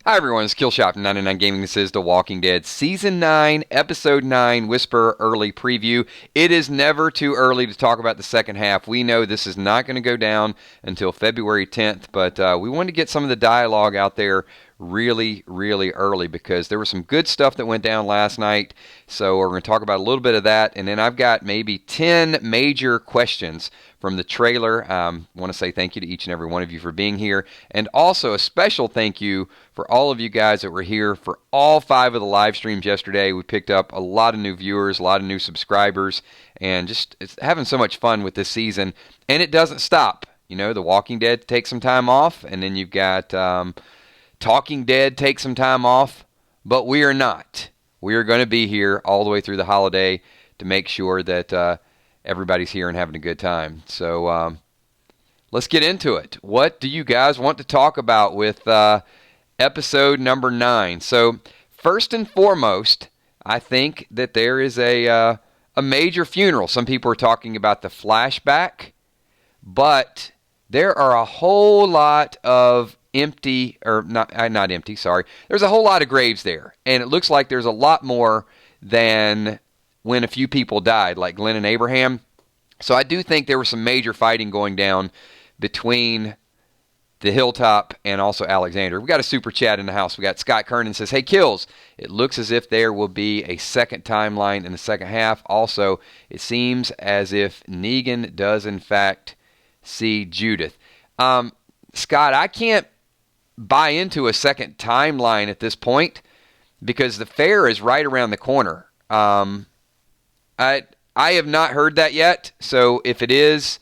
Hi everyone, it's Killshot from 99 Gaming. This is The Walking Dead Season 9, Episode 9, Whisper Early Preview. It is never too early to talk about the second half. We know this is not going to go down until February 10th, but we wanted to get some of the dialogue out there really early because there was some good stuff that went down last night. So we're going to talk about a little bit of that, and then I've got maybe 10 major questions from the trailer. I want to say thank you to each and every one of you for being here, and also a special thank you for all of you guys that were here for all 5 of the live streams yesterday. We picked up a lot of new viewers, a lot of new subscribers, and just it's having so much fun with this season. And it doesn't stop. You know, The Walking Dead takes some time off, and then you've got Talking Dead take some time off, but we are not. We are going to be here all the way through the holiday to make sure that everybody's here and having a good time. So let's get into it. What do you guys want to talk about with episode number 9? So first and foremost, I think that there is a major funeral. Some people are talking about the flashback, but there are a whole lot of empty, or not empty, sorry. There's a whole lot of graves there, and it looks like there's a lot more than when a few people died, like Glenn and Abraham. So I do think there was some major fighting going down between the Hilltop and also Alexander. We got a super chat in the house. We got Scott Kernan says, "Hey Kills, it looks as if there will be a second timeline in the second half. Also, it seems as if Negan does in fact see Judith." Scott, I can't buy into a second timeline at this point because the fair is right around the corner. I have not heard that yet, so if it is,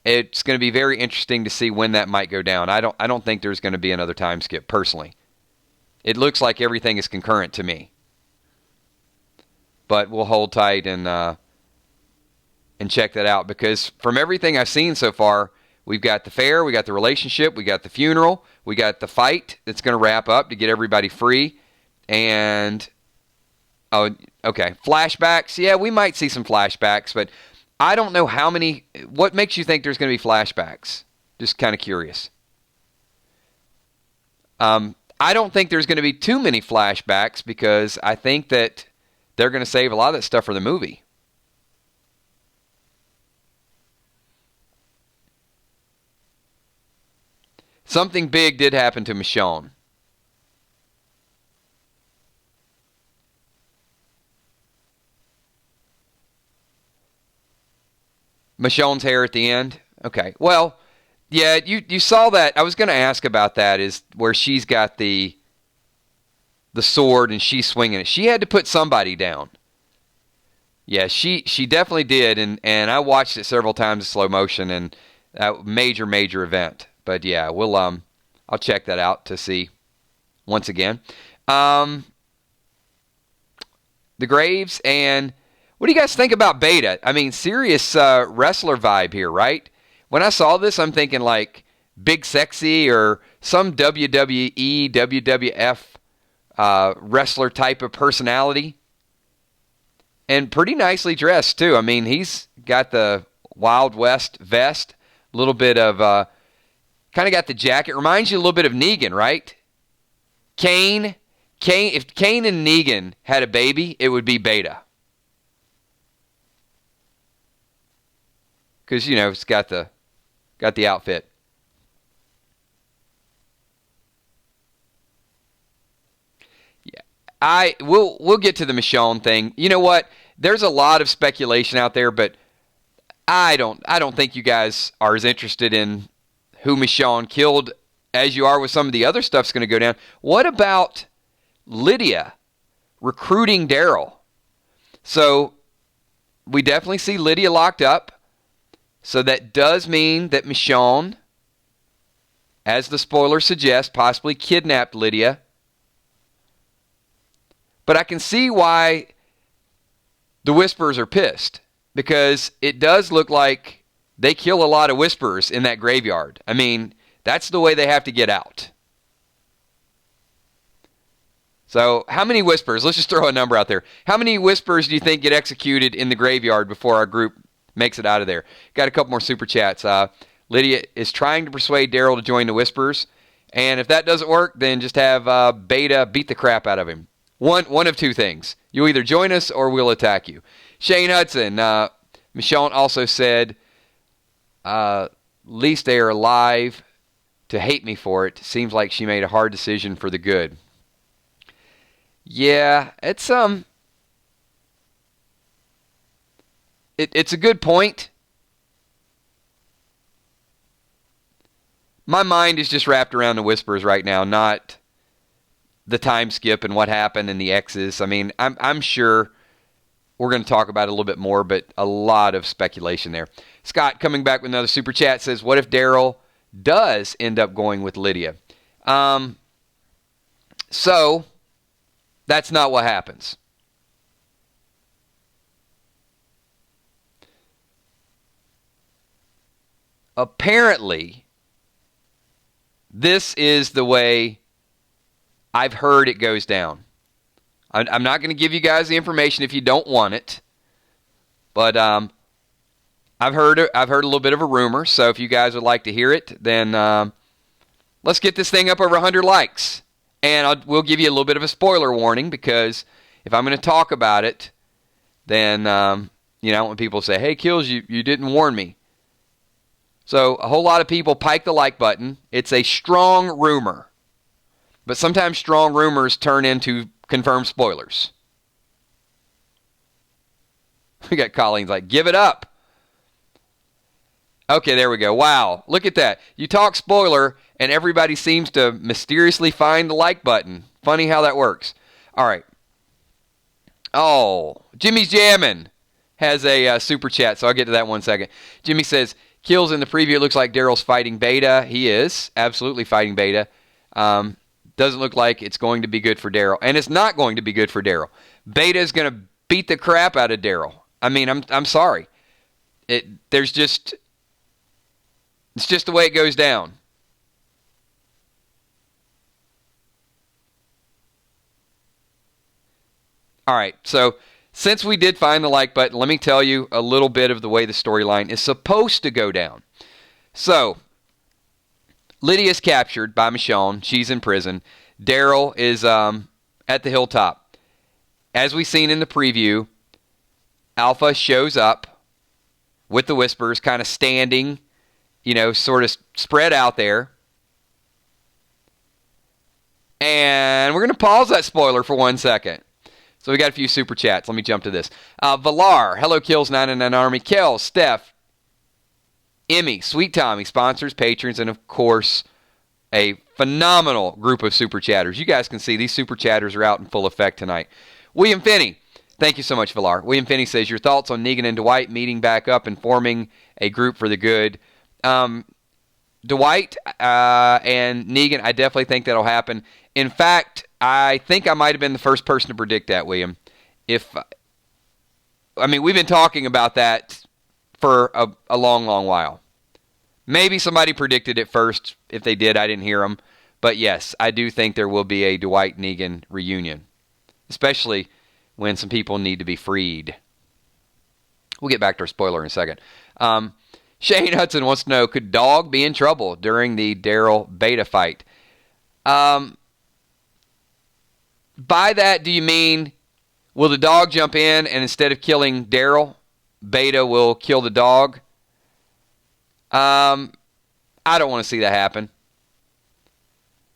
it's going to be very interesting to see when that might go down. I don't think there's going to be another time skip, personally. It looks like everything is concurrent to me. But we'll hold tight and check that out, because from everything I've seen so far, we've got the fair, we got the relationship, we got the funeral, we got the fight that's going to wrap up to get everybody free, and oh, okay, flashbacks. Yeah, we might see some flashbacks, but I don't know how many. What makes you think there's going to be flashbacks? Just kind of curious. I don't think there's going to be too many flashbacks because I think that they're going to save a lot of that stuff for the movie. Something big did happen to Michonne. Michonne's hair at the end? Okay. Well, yeah, you saw that. I was going to ask about that, is where she's got the sword and she's swinging it. She had to put somebody down. Yeah, she definitely did, and I watched it several times in slow motion, and major event. But yeah, I'll check that out to see once again. The Graves, and what do you guys think about Beta? I mean, serious wrestler vibe here, right? When I saw this, I'm thinking like Big Sexy or some WWE, WWF wrestler type of personality. And pretty nicely dressed, too. I mean, he's got the Wild West vest, a little bit of kind of got the jacket. Reminds you a little bit of Negan, right? Kane. If Kane and Negan had a baby, it would be Beta. Because, you know, it's got the outfit. Yeah. We'll get to the Michonne thing. You know what? There's a lot of speculation out there, but I don't think you guys are as interested in who Michonne killed as you are with some of the other stuff's going to go down. What about Lydia recruiting Daryl? So we definitely see Lydia locked up. So that does mean that Michonne, as the spoiler suggests, possibly kidnapped Lydia. But I can see why the Whisperers are pissed, because it does look like they kill a lot of Whisperers in that graveyard. I mean, that's the way they have to get out. So how many Whisperers? Let's just throw a number out there. How many Whisperers do you think get executed in the graveyard before our group makes it out of there? Got a couple more super chats. Lydia is trying to persuade Daryl to join the Whisperers. And if that doesn't work, then just have Beta beat the crap out of him. One of two things. You'll either join us or we'll attack you. Shane Hudson. Michonne also said, least they are alive to hate me for it. Seems like she made a hard decision for the good. Yeah, it's it's a good point. My mind is just wrapped around the Whispers right now, not the time skip and what happened and the X's. I mean, I'm sure we're going to talk about it a little bit more, but a lot of speculation there. Scott, coming back with another super chat, says, what if Daryl does end up going with Lydia? So, that's not what happens. Apparently, this is the way I've heard it goes down. I'm not going to give you guys the information if you don't want it, but I've heard a little bit of a rumor. So if you guys would like to hear it, then let's get this thing up over 100 likes, and we'll give you a little bit of a spoiler warning, because if I'm going to talk about it, then I don't want people to say, "Hey, Kills, you didn't warn me." So a whole lot of people pike the like button. It's a strong rumor. But sometimes strong rumors turn into confirmed spoilers. We got Colleen's like, give it up. Okay, there we go. Wow, look at that. You talk spoiler, and everybody seems to mysteriously find the like button. Funny how that works. All right. Oh, Jimmy's Jammin' has a super chat, so I'll get to that in 1 second. Jimmy says, Kills in the preview, it looks like Daryl's fighting Beta. He is absolutely fighting Beta. Doesn't look like it's going to be good for Daryl. And it's not going to be good for Daryl. Beta is going to beat the crap out of Daryl. I mean, I'm sorry. It's just the way it goes down. All right, so since we did find the like button, let me tell you a little bit of the way the storyline is supposed to go down. So, Lydia's captured by Michonne. She's in prison. Daryl is at the hilltop. As we've seen in the preview, Alpha shows up with the Whispers, kind of standing, sort of spread out there. And we're going to pause that spoiler for 1 second. So we got a few super chats. Let me jump to this. Valar, hello Kills 99 Army, Kel, Steph, Emmy, Sweet Tommy, sponsors, patrons, and of course, a phenomenal group of super chatters. You guys can see these super chatters are out in full effect tonight. William Finney, thank you so much, Valar. William Finney says, your thoughts on Negan and Dwight meeting back up and forming a group for the good. Dwight and Negan, I definitely think that'll happen. In fact, I think I might have been the first person to predict that, William. We've been talking about that for a long, long while. Maybe somebody predicted it first. If they did, I didn't hear them. But yes, I do think there will be a Dwight-Negan reunion, especially when some people need to be freed. We'll get back to our spoiler in a second. Shane Hudson wants to know, could Dog be in trouble during the Daryl Beta fight? By that, do you mean, will the dog jump in and instead of killing Daryl, Beta will kill the dog? I don't want to see that happen.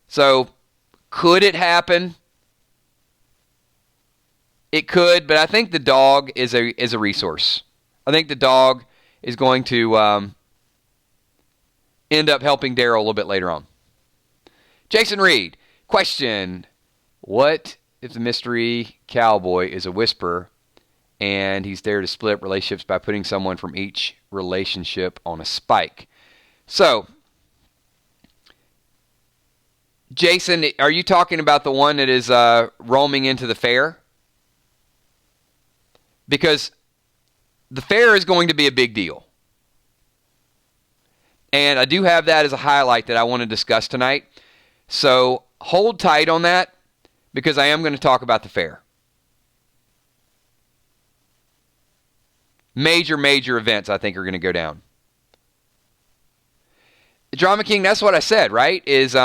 So, could it happen? It could, but I think the dog is a resource. I think the dog is going to end up helping Daryl a little bit later on. Jason Reed, question: what if the mystery cowboy is a whisperer and he's there to split up relationships by putting someone from each relationship on a spike? So, Jason, are you talking about the one that is roaming into the fair? Because the fair is going to be a big deal. And I do have that as a highlight that I want to discuss tonight. So hold tight on that, because I am going to talk about the fair. Major events I think are going to go down. The Drama King, that's what I said, right? Is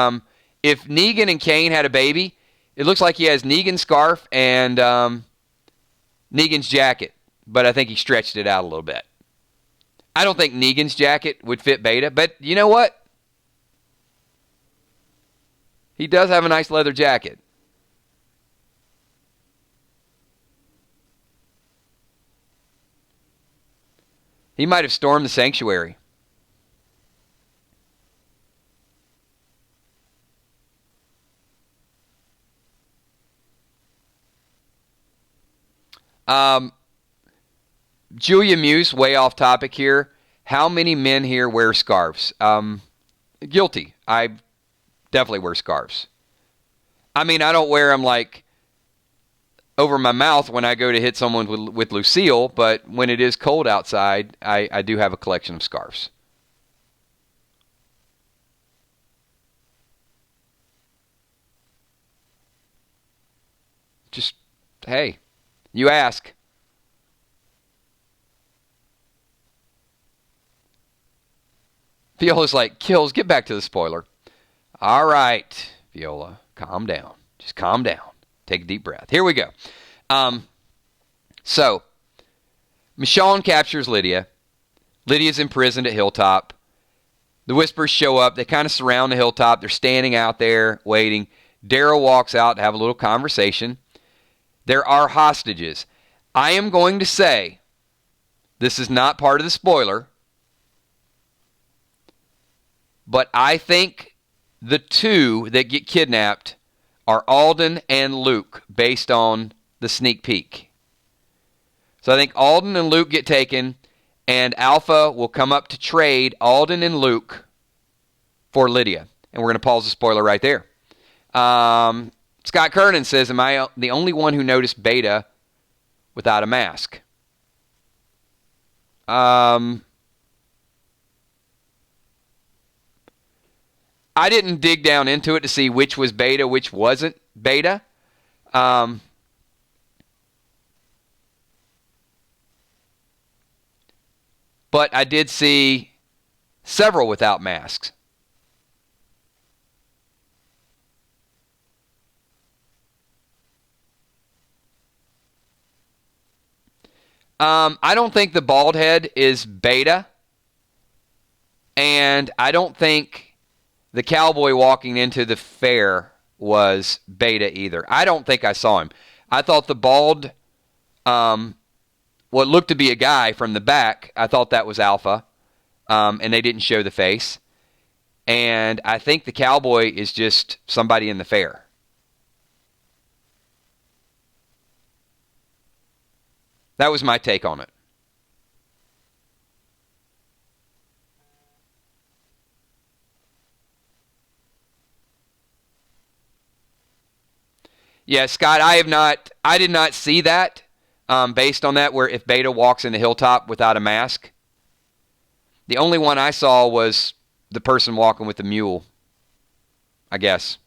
if Negan and Kane had a baby, it looks like he has Negan's scarf and Negan's jacket, but I think he stretched it out a little bit. I don't think Negan's jacket would fit Beta, but you know what? He does have a nice leather jacket. He might have stormed the sanctuary. Julia Muse, way off topic here. How many men here wear scarves? Guilty. I definitely wear scarves. I mean, I don't wear them like over my mouth when I go to hit someone with Lucille, but when it is cold outside, I do have a collection of scarves. Just, hey, you ask. Viola's like, Kills, get back to the spoiler. All right, Viola, calm down. Just calm down. Take a deep breath. Here we go. So, Michonne captures Lydia. Lydia's imprisoned at Hilltop. The Whispers show up. They kind of surround the Hilltop. They're standing out there waiting. Daryl walks out to have a little conversation. There are hostages. I am going to say, this is not part of the spoiler, but I think the two that get kidnapped are Alden and Luke, based on the sneak peek. So I think Alden and Luke get taken, and Alpha will come up to trade Alden and Luke for Lydia. And we're going to pause the spoiler right there. Scott Kernan says, am I the only one who noticed Beta without a mask? I didn't dig down into it to see which was Beta, which wasn't Beta. But I did see several without masks. I don't think the bald head is Beta. And I don't think the cowboy walking into the fair was Beta either. I don't think I saw him. I thought the bald, what looked to be a guy from the back, I thought that was Alpha. And they didn't show the face. And I think the cowboy is just somebody in the fair. That was my take on it. Yeah, Scott, I did not see that based on that, where if Beta walks in the Hilltop without a mask. The only one I saw was the person walking with the mule, I guess.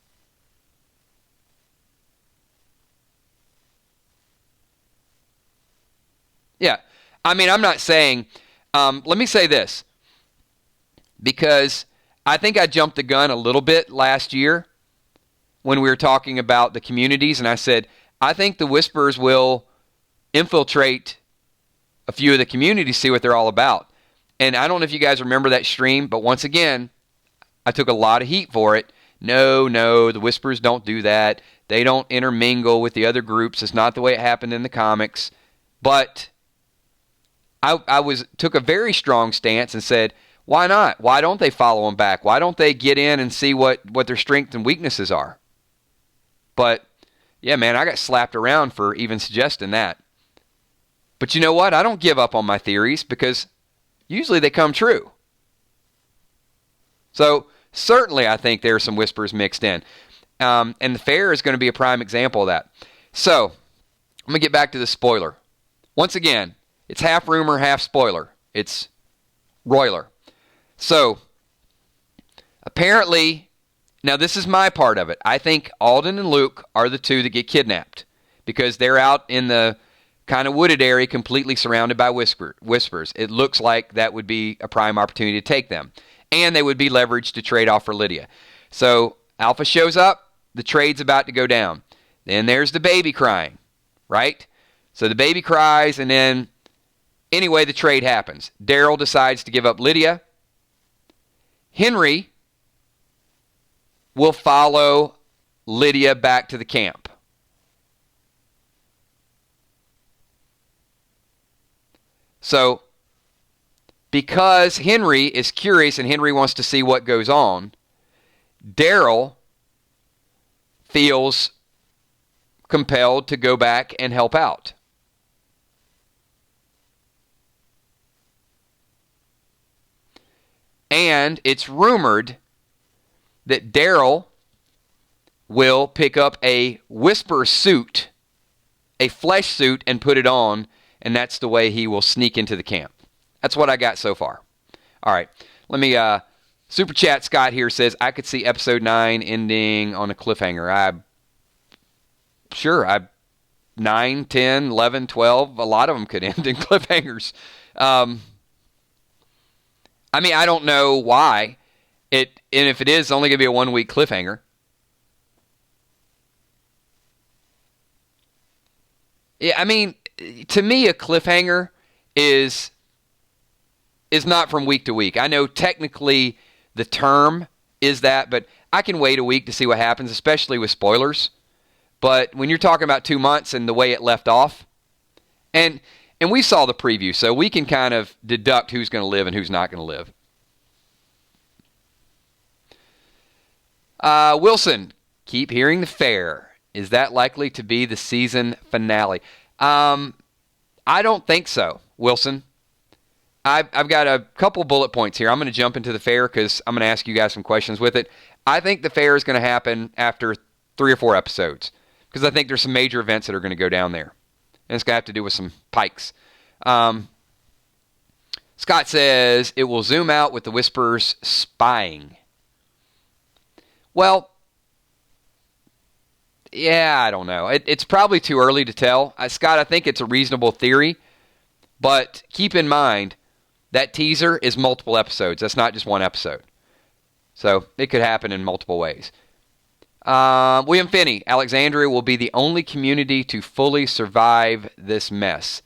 Yeah, I mean, I'm not saying, let me say this, because I think I jumped the gun a little bit last year when we were talking about the communities, and I said, I think the Whispers will infiltrate a few of the communities, see what they're all about. And I don't know if you guys remember that stream, but once again, I took a lot of heat for it. No, the Whispers don't do that. They don't intermingle with the other groups. It's not the way it happened in the comics. But I took a very strong stance and said, why not? Why don't they follow them back? Why don't they get in and see what their strengths and weaknesses are? But, yeah, man, I got slapped around for even suggesting that. But you know what? I don't give up on my theories because usually they come true. So, certainly I think there are some Whispers mixed in. And the fair is going to be a prime example of that. So, I'm going to get back to the spoiler. Once again, it's half rumor, half spoiler. It's Roiler. So, apparently, now this is my part of it. I think Alden and Luke are the two that get kidnapped because they're out in the kind of wooded area completely surrounded by Whispers. It looks like that would be a prime opportunity to take them. And they would be leveraged to trade off for Lydia. So, Alpha shows up, the trade's about to go down. Then there's the baby crying, right? So the baby cries, and then, anyway, the trade happens. Daryl decides to give up Lydia. Henry will follow Lydia back to the camp. So, because Henry is curious and Henry wants to see what goes on, Daryl feels compelled to go back and help out. And it's rumored that Daryl will pick up a Whisper suit, a flesh suit, and put it on, and that's the way he will sneak into the camp. That's what I got so far. All right, let me, Super Chat Scott here says, I could see episode 9 ending on a cliffhanger. 9, 10, 11, 12, a lot of them could end in cliffhangers. I mean, I don't know why. And if it is only going to be a 1 week cliffhanger. Yeah, I mean, to me, a cliffhanger is not from week to week. I know technically the term is that, but I can wait a week to see what happens, especially with spoilers. But when you're talking about 2 months and the way it left off, and we saw the preview, so we can kind of deduct who's going to live and who's not going to live. Wilson, keep hearing the fair. Is that likely to be the season finale? I don't think so, Wilson. I've got a couple bullet points here. I'm going to jump into the fair because I'm going to ask you guys some questions with it. I think the fair is going to happen after 3 or 4 episodes because I think there's some major events that are going to go down there. And it's going to have to do with some pikes. Scott says, it will zoom out with the Whisperers spying. Well, yeah, I don't know. It's probably too early to tell. Scott, I think it's a reasonable theory. But keep in mind, that teaser is multiple episodes. That's not just 1 episode. So it could happen in multiple ways. William Finney, Alexandria will be the only community to fully survive this mess.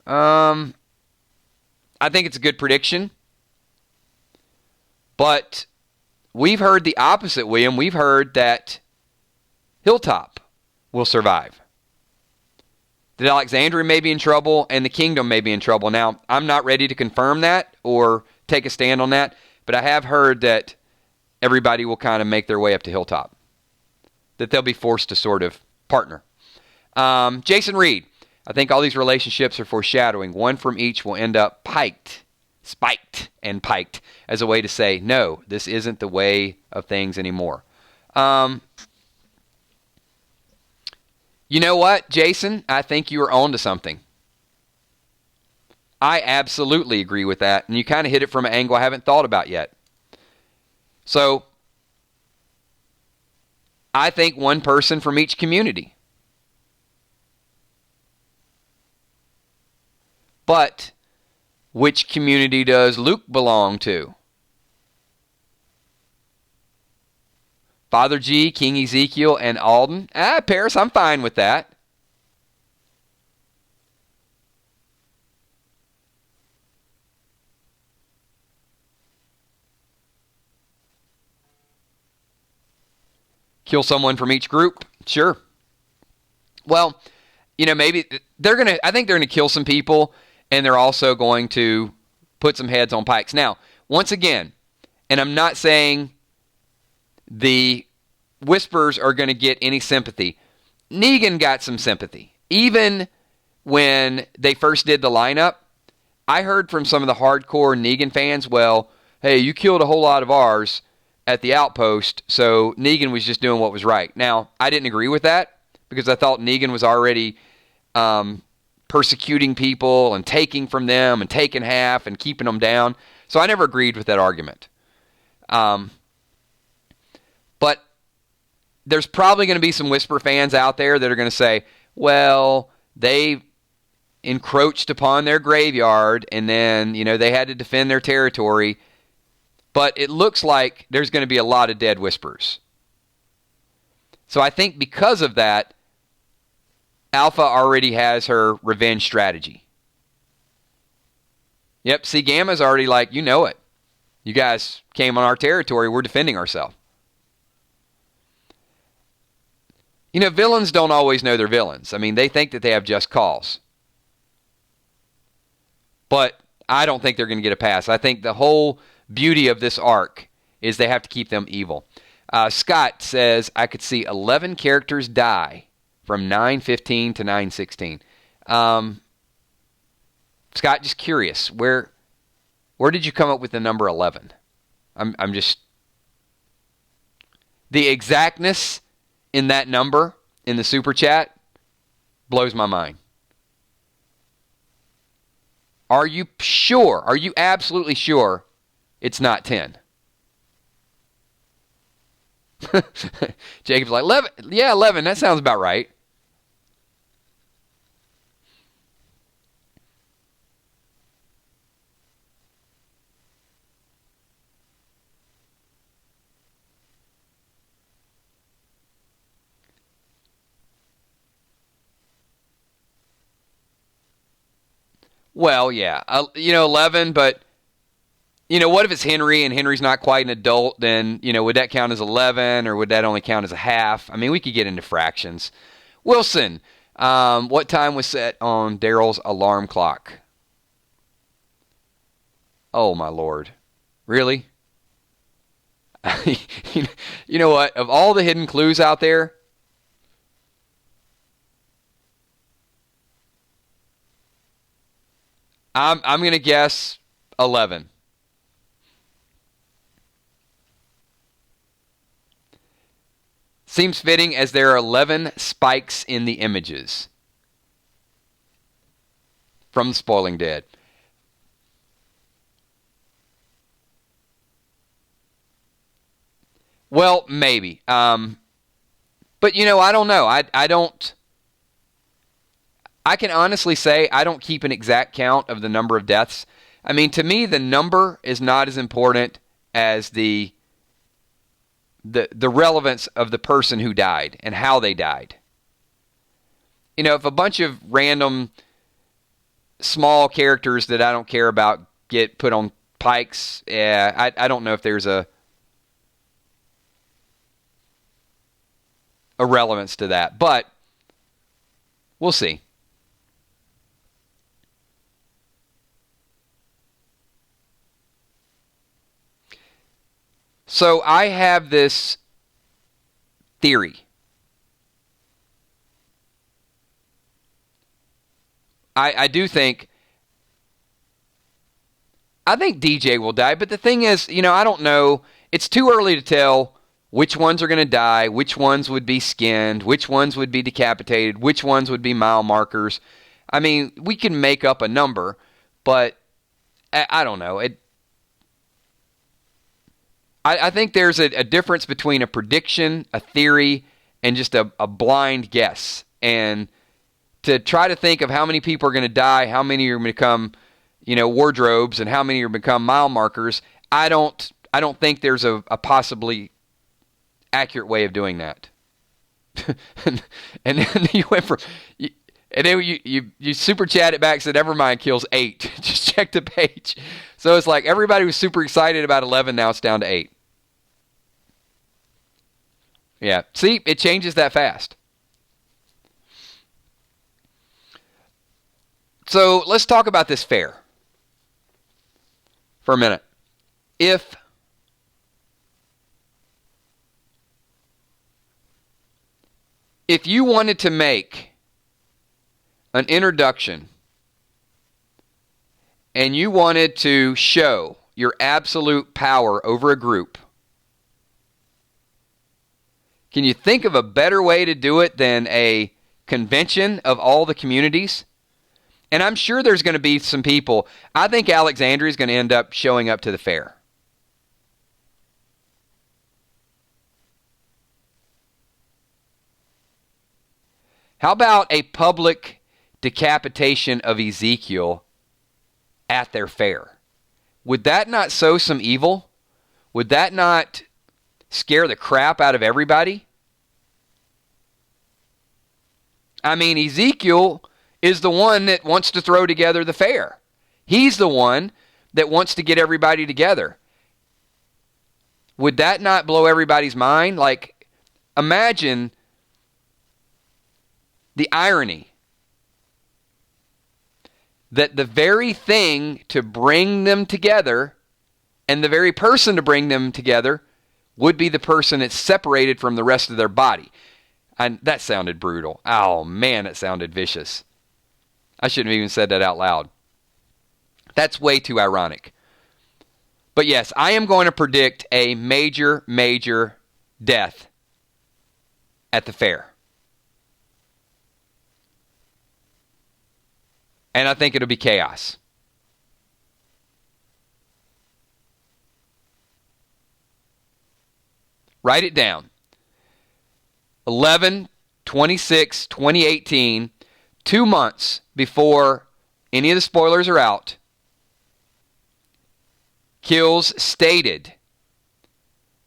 I think it's a good prediction. But we've heard the opposite, William. We've heard that Hilltop will survive. That Alexandria may be in trouble and the kingdom may be in trouble. Now, I'm not ready to confirm that or take a stand on that, but I have heard that everybody will kind of make their way up to Hilltop. That they'll be forced to sort of partner. Jason Reed, I think all these relationships are foreshadowing. One from each will end up spiked and piked as a way to say, no, this isn't the way of things anymore. You know what, Jason? I think you are on to something. I absolutely agree with that. And you kind of hit it from an angle I haven't thought about yet. So, I think one person from each community. But, which community does Luke belong to? Father G, King Ezekiel, and Alden. Paris, I'm fine with that. Kill someone from each group? Sure. Well, maybe I think they're going to kill some people, and they're also going to put some heads on pikes. Now, once again, and I'm not saying the Whispers are going to get any sympathy. Negan got some sympathy. Even when they first did the lineup, I heard from some of the hardcore Negan fans, well, hey, you killed a whole lot of ours at the outpost, so Negan was just doing what was right. Now, I didn't agree with that because I thought Negan was already persecuting people and taking from them and taking half and keeping them down. So I never agreed with that argument. But there's probably going to be some Whisper fans out there that are going to say, well, they encroached upon their graveyard and then, they had to defend their territory. But it looks like there's going to be a lot of dead Whispers. So I think because of that, Alpha already has her revenge strategy. Yep, see, Gamma's already like, you know it. You guys came on our territory. We're defending ourselves. You know, villains don't always know they're villains. I mean, they think that they have just cause. But I don't think they're going to get a pass. I think the whole beauty of this arc is they have to keep them evil. Scott says, I could see 11 characters die from 9:15 to 9:16. Scott, just curious, where did you come up with the number 11? I'm just... The exactness in that number in the super chat blows my mind. Are you sure? Are you absolutely sure it's not 10? Jacob's like, 11. Yeah, 11. That sounds about right. Well, yeah. 11, but, what if it's Henry and Henry's not quite an adult? Then, would that count as 11 or would that only count as a half? I mean, we could get into fractions. Wilson, what time was set on Daryl's alarm clock? Oh, my Lord. Really? You know what? Of all the hidden clues out there, I'm going to guess 11. Seems fitting as there are 11 spikes in the images from Spoiling Dead. Well, maybe. But, I don't know. I don't... I can honestly say I don't keep an exact count of the number of deaths. I mean, to me, the number is not as important as the relevance of the person who died and how they died. If a bunch of random small characters that I don't care about get put on pikes, I don't know if there's a relevance to that. But we'll see. So I have this theory. I do think... I think DJ will die, but the thing is, I don't know. It's too early to tell which ones are going to die, which ones would be skinned, which ones would be decapitated, which ones would be mile markers. I mean, we can make up a number, but I don't know. I think there's a difference between a prediction, a theory, and just a blind guess. And to try to think of how many people are going to die, how many are going to become, wardrobes, and how many are going to become mile markers, I don't think there's a possibly accurate way of doing that. and then you went from... And then you super chat it back, said Evermind kills 8. Just check the page. So it's like everybody was super excited about 11, now it's down to 8. Yeah, see, it changes that fast. So let's talk about this fair for a minute. If you wanted to make an introduction and you wanted to show your absolute power over a group, can you think of a better way to do it than a convention of all the communities? And I'm sure there's going to be some people. I think Alexandria is going to end up showing up to the fair. How about a public decapitation of Ezekiel at their fair? Would that not sow some evil? Would that not scare the crap out of everybody? I mean, Ezekiel is the one that wants to throw together the fair. He's the one that wants to get everybody together. Would that not blow everybody's mind? Like, imagine the irony that the very thing to bring them together and the very person to bring them together would be the person that's separated from the rest of their body. And that sounded brutal. Oh, man, it sounded vicious. I shouldn't have even said that out loud. That's way too ironic. But yes, I am going to predict a major, major death at the fair. And I think it'll be chaos. Write it down. 11/26/2018, 2 months before any of the spoilers are out. Kills stated,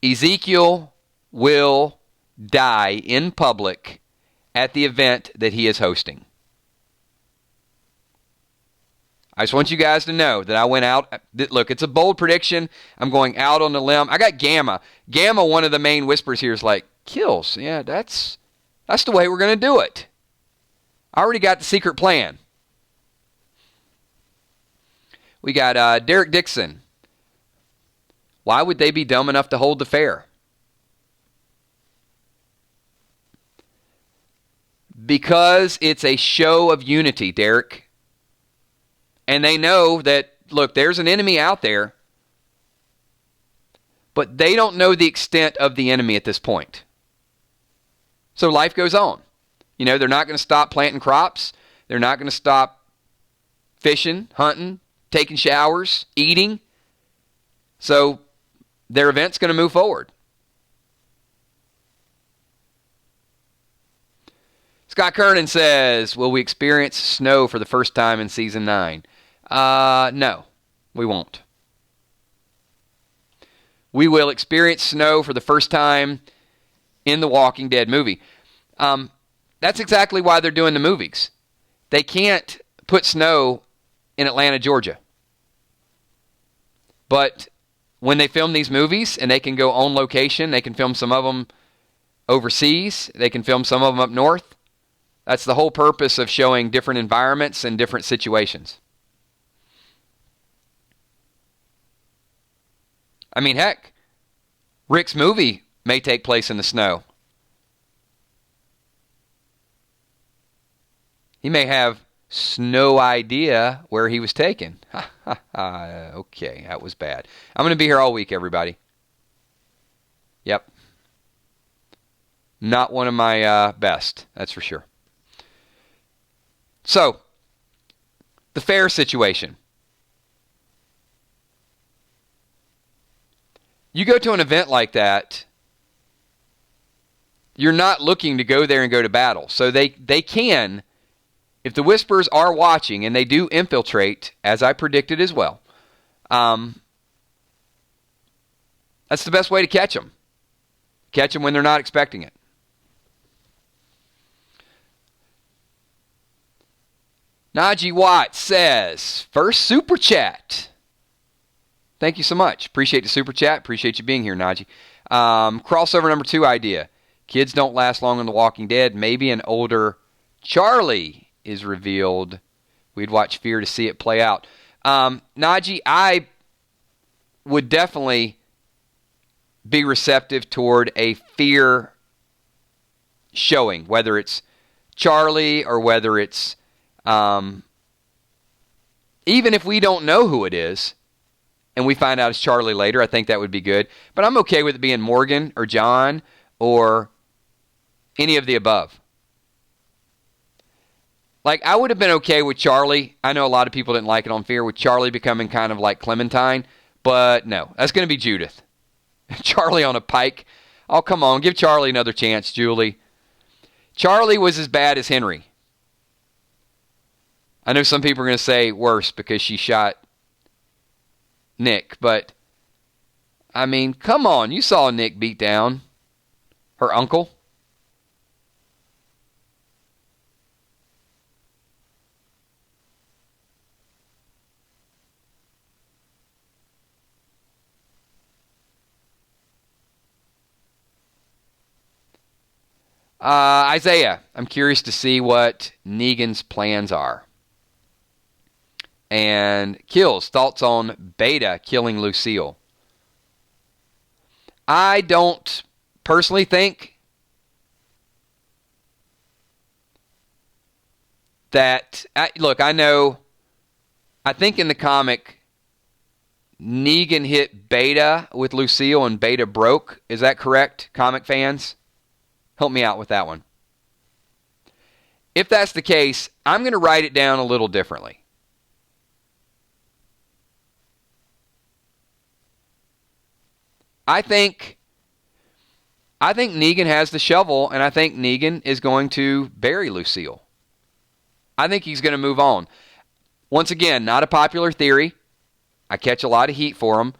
Ezekiel will die in public at the event that he is hosting. I just want you guys to know that I went out. Look, it's a bold prediction. I'm going out on the limb. I got Gamma. Gamma, one of the main whispers here, is like, kills. Yeah, that's the way we're going to do it. I already got the secret plan. We got Derek Dixon. Why would they be dumb enough to hold the fair? Because it's a show of unity, Derek. And they know that, look, there's an enemy out there, but they don't know the extent of the enemy at this point. So life goes on. You know, they're not going to stop planting crops. They're not going to stop fishing, hunting, taking showers, eating. So their event's going to move forward. Scott Kernan says, will we experience snow for the first time in Season 9? No, we won't. We will experience snow for the first time in the Walking Dead movie. That's exactly why they're doing the movies. They can't put snow in Atlanta, Georgia. But when they film these movies and they can go on location, they can film some of them overseas, they can film some of them up north. That's the whole purpose of showing different environments and different situations. I mean, heck, Rick's movie may take place in the snow. He may have no idea where he was taken. Okay, that was bad. I'm going to be here all week, everybody. Yep. Not one of my best, that's for sure. So, the fair situation. You go to an event like that, you're not looking to go there and go to battle. So they can, if the Whispers are watching, and they do infiltrate, as I predicted as well, that's the best way to catch them. Catch them when they're not expecting it. Najee Watt says, first super chat. Thank you so much. Appreciate the super chat. Appreciate you being here, Najee. Crossover number 2 idea. Kids don't last long on The Walking Dead. Maybe an older Charlie is revealed. We'd watch Fear to see it play out. Najee, I would definitely be receptive toward a Fear showing, whether it's Charlie or whether it's even if we don't know who it is and we find out it's Charlie later, I think that would be good. But I'm okay with it being Morgan or John or any of the above. Like, I would have been okay with Charlie. I know a lot of people didn't like it on Fear, with Charlie becoming kind of like Clementine. But no, that's going to be Judith. Charlie on a pike. Oh, come on. Give Charlie another chance, Julie. Charlie was as bad as Henry. I know some people are going to say worse because she shot Nick. But, I mean, come on. You saw Nick beat down her uncle. Isaiah, I'm curious to see what Negan's plans are. And Kills, thoughts on Beta killing Lucille. I don't personally think that... Look, I think in the comic, Negan hit Beta with Lucille and Beta broke. Is that correct, comic fans? Help me out with that one. If that's the case, I'm going to write it down a little differently. I think Negan has the shovel, and I think Negan is going to bury Lucille. I think he's going to move on. Once again, not a popular theory. I catch a lot of heat for him.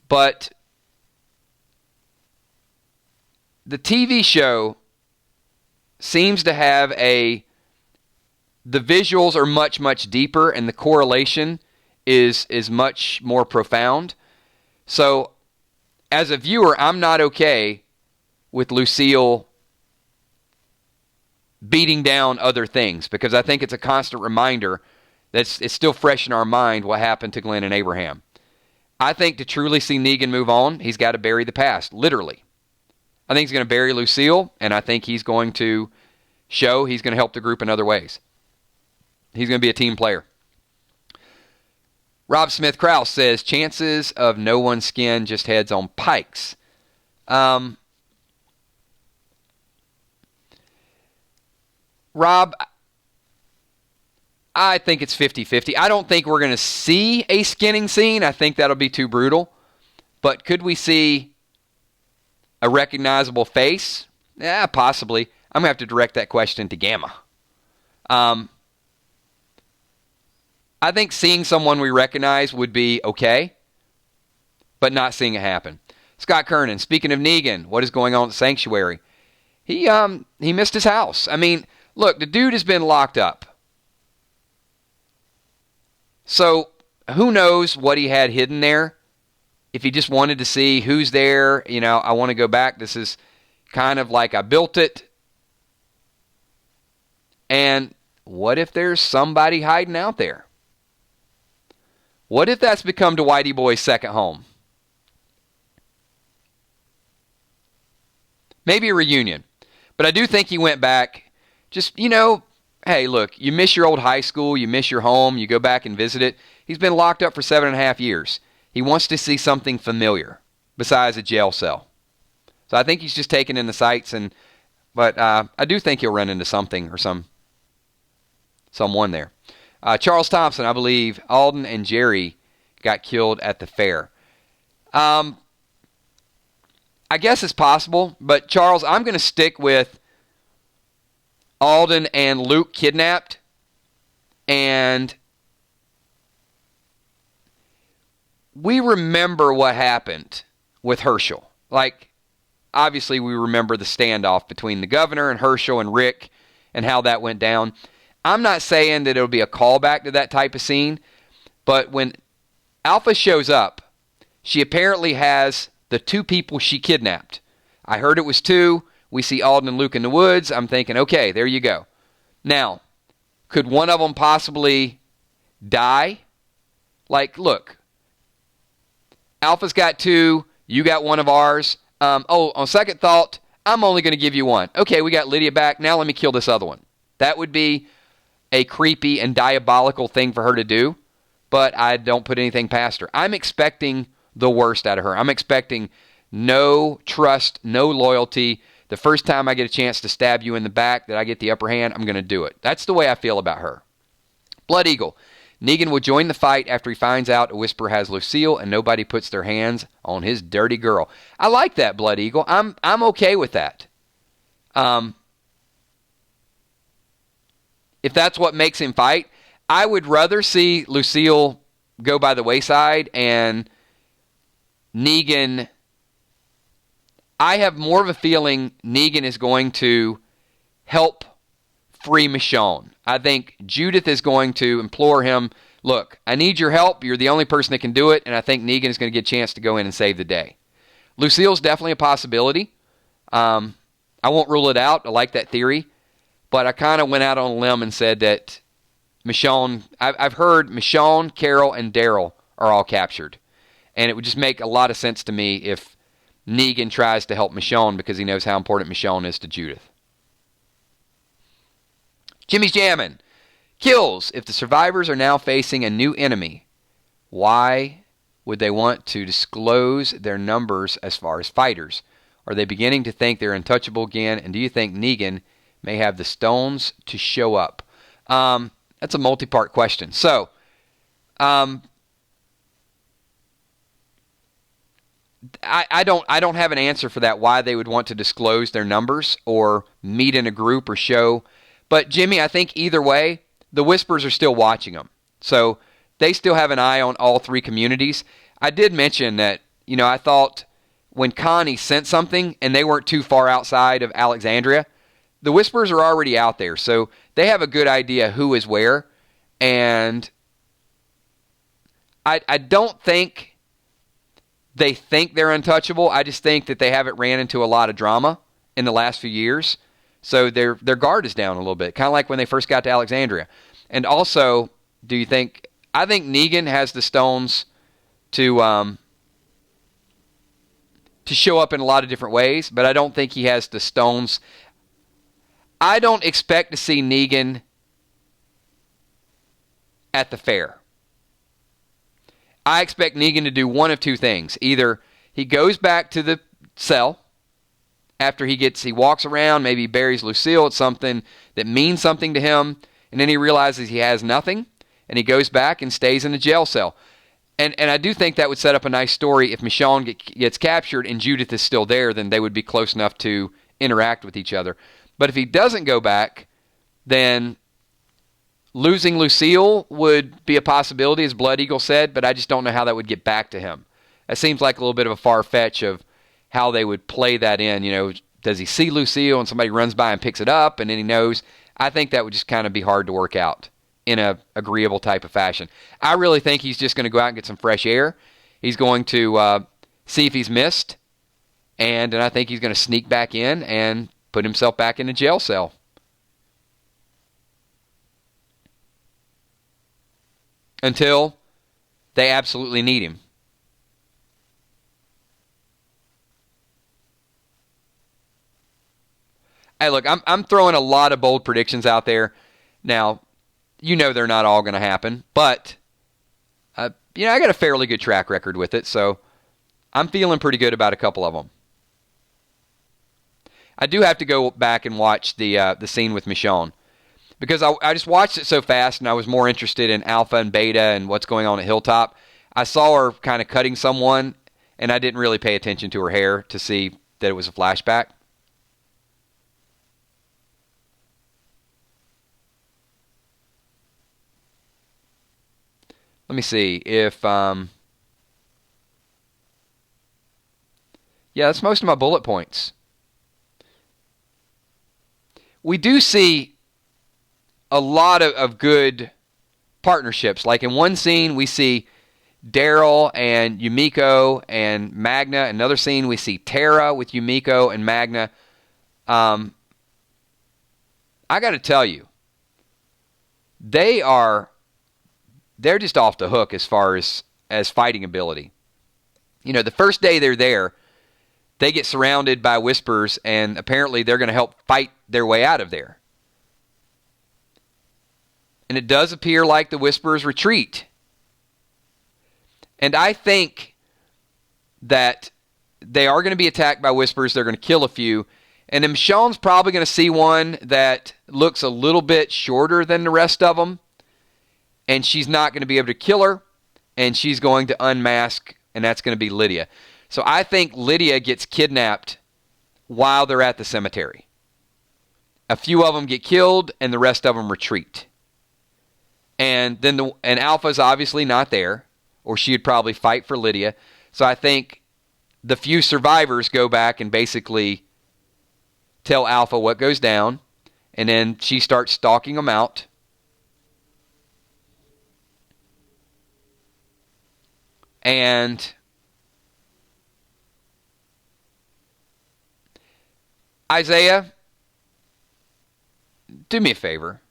But the TV show seems to have the visuals are much, much deeper, and the correlation is much more profound. So, as a viewer, I'm not okay with Lucille beating down other things, because I think it's a constant reminder that it's still fresh in our mind what happened to Glenn and Abraham. I think to truly see Negan move on, he's got to bury the past, literally. I think he's going to bury Lucille, and I think he's going to show he's going to help the group in other ways. He's going to be a team player. Rob Smith Krause says, chances of no one's skin just heads on Pikes. Rob, I think it's 50-50. I don't think we're going to see a skinning scene. I think that'll be too brutal. But could we see a recognizable face? Yeah, possibly. I'm going to have to direct that question to Gamma. I think seeing someone we recognize would be okay, but not seeing it happen. Scott Kernan, speaking of Negan, what is going on at the Sanctuary? He missed his house. I mean, look, the dude has been locked up. So, who knows what he had hidden there? If he just wanted to see who's there, I want to go back. This is kind of like I built it. And what if there's somebody hiding out there? What if that's become to Whitey Boy's second home? Maybe a reunion. But I do think he went back. Just, hey, look, you miss your old high school, you miss your home, you go back and visit it. He's been locked up for 7.5 years. He wants to see something familiar besides a jail cell. So I think he's just taking in the sights. But I do think he'll run into something or someone there. Charles Thompson, I believe Alden and Jerry got killed at the fair. I guess it's possible, but Charles, I'm going to stick with Alden and Luke kidnapped, and we remember what happened with Herschel. Obviously we remember the standoff between the governor and Herschel and Rick and how that went down. I'm not saying that it'll be a callback to that type of scene, but when Alpha shows up, she apparently has the two people she kidnapped. I heard it was 2. We see Alden and Luke in the woods. I'm thinking, okay, there you go. Now, could one of them possibly die? Look, Alpha's got 2. You got one of ours. On second thought, I'm only going to give you one. Okay, we got Lydia back. Now let me kill this other one. That would be a creepy and diabolical thing for her to do, but I don't put anything past her. I'm expecting the worst out of her. I'm expecting no trust, no loyalty. The first time I get a chance to stab you in the back, that I get the upper hand, I'm going to do it. That's the way I feel about her. Blood Eagle. Negan will join the fight after he finds out a Whisperer has Lucille and nobody puts their hands on his dirty girl. I like that, Blood Eagle. I'm okay with that. If that's what makes him fight, I would rather see Lucille go by the wayside and Negan... I have more of a feeling Negan is going to help free Michonne. I think Judith is going to implore him, look, I need your help. You're the only person that can do it, and I think Negan is going to get a chance to go in and save the day. Lucille's definitely a possibility. I I won't rule it out. I like that theory. But I kind of went out on a limb and said that Michonne, I've heard Michonne, Carol, and Daryl are all captured. And it would just make a lot of sense to me if Negan tries to help Michonne because he knows how important Michonne is to Judith. Jimmy's jamming. Kills. If the survivors are now facing a new enemy, why would they want to disclose their numbers as far as fighters? Are they beginning to think they're untouchable again? And do you think Negan may have the stones to show up? That's a multi-part question. So, I don't have an answer for that, why they would want to disclose their numbers or meet in a group or show. But, Jimmy, I think either way, the Whispers are still watching them. So they still have an eye on all three communities. I did mention that, I thought when Connie sent something and they weren't too far outside of Alexandria, the Whispers are already out there. So they have a good idea who is where. And I don't think they think they're untouchable. I just think that they haven't ran into a lot of drama in the last few years. So their guard is down a little bit, kind of like when they first got to Alexandria. And also, I think Negan has the stones to show up in a lot of different ways, but I don't think he has the stones. I don't expect to see Negan at the fair. I expect Negan to do one of two things. Either he goes back to the cell after he walks around, maybe buries Lucille at something that means something to him, and then he realizes he has nothing, and he goes back and stays in a jail cell. And I do think that would set up a nice story if Michonne gets captured and Judith is still there, then they would be close enough to interact with each other. But if he doesn't go back, then losing Lucille would be a possibility, as Blood Eagle said, but I just don't know how that would get back to him. That seems like a little bit of a far-fetch of how they would play that in. Does he see Lucille and somebody runs by and picks it up and then he knows? I think that would just kind of be hard to work out in a agreeable type of fashion. I really think he's just going to go out and get some fresh air. He's going to see if he's missed, and then I think he's going to sneak back in and put himself back in a jail cell. Until they absolutely need him. Hey, look, I'm throwing a lot of bold predictions out there. Now, they're not all going to happen, but I got a fairly good track record with it, so I'm feeling pretty good about a couple of them. I do have to go back and watch the scene with Michonne, because I just watched it so fast, and I was more interested in Alpha and Beta and what's going on at Hilltop. I saw her kind of cutting someone, and I didn't really pay attention to her hair to see that it was a flashback. Let me see if, yeah, that's most of my bullet points. We do see a lot of good partnerships. Like in one scene, we see Daryl and Yumiko and Magna. Another scene, we see Tara with Yumiko and Magna. I got to tell you, they're just off the hook as far as fighting ability. The first day they're there, they get surrounded by Whispers, and apparently they're going to help fight their way out of there. And it does appear like the Whispers retreat. And I think that they are going to be attacked by Whispers. They're going to kill a few. And then Michonne's probably going to see one that looks a little bit shorter than the rest of them. And she's not going to be able to kill her, and she's going to unmask, and that's going to be Lydia. So I think Lydia gets kidnapped while they're at the cemetery. A few of them get killed, and the rest of them retreat. And then Alpha's obviously not there, or she'd probably fight for Lydia. So I think the few survivors go back and basically tell Alpha what goes down, and then she starts stalking them out. And Isaiah, do me a favor.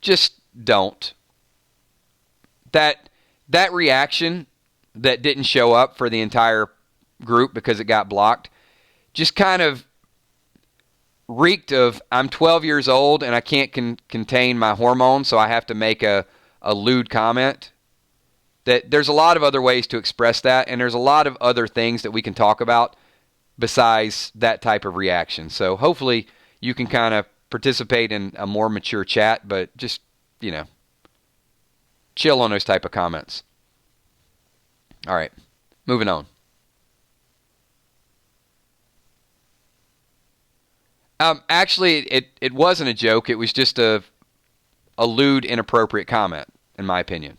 Just don't. That reaction that didn't show up for the entire group because it got blocked just kind of reeked of, I'm 12 years old and I can't contain my hormones, so I have to make a lewd comment. That there's a lot of other ways to express that, and there's a lot of other things that we can talk about besides that type of reaction. So hopefully you can kind of participate in a more mature chat, but just, chill on those type of comments. All right, moving on. Actually, it wasn't a joke. It was just a lewd, inappropriate comment, in my opinion.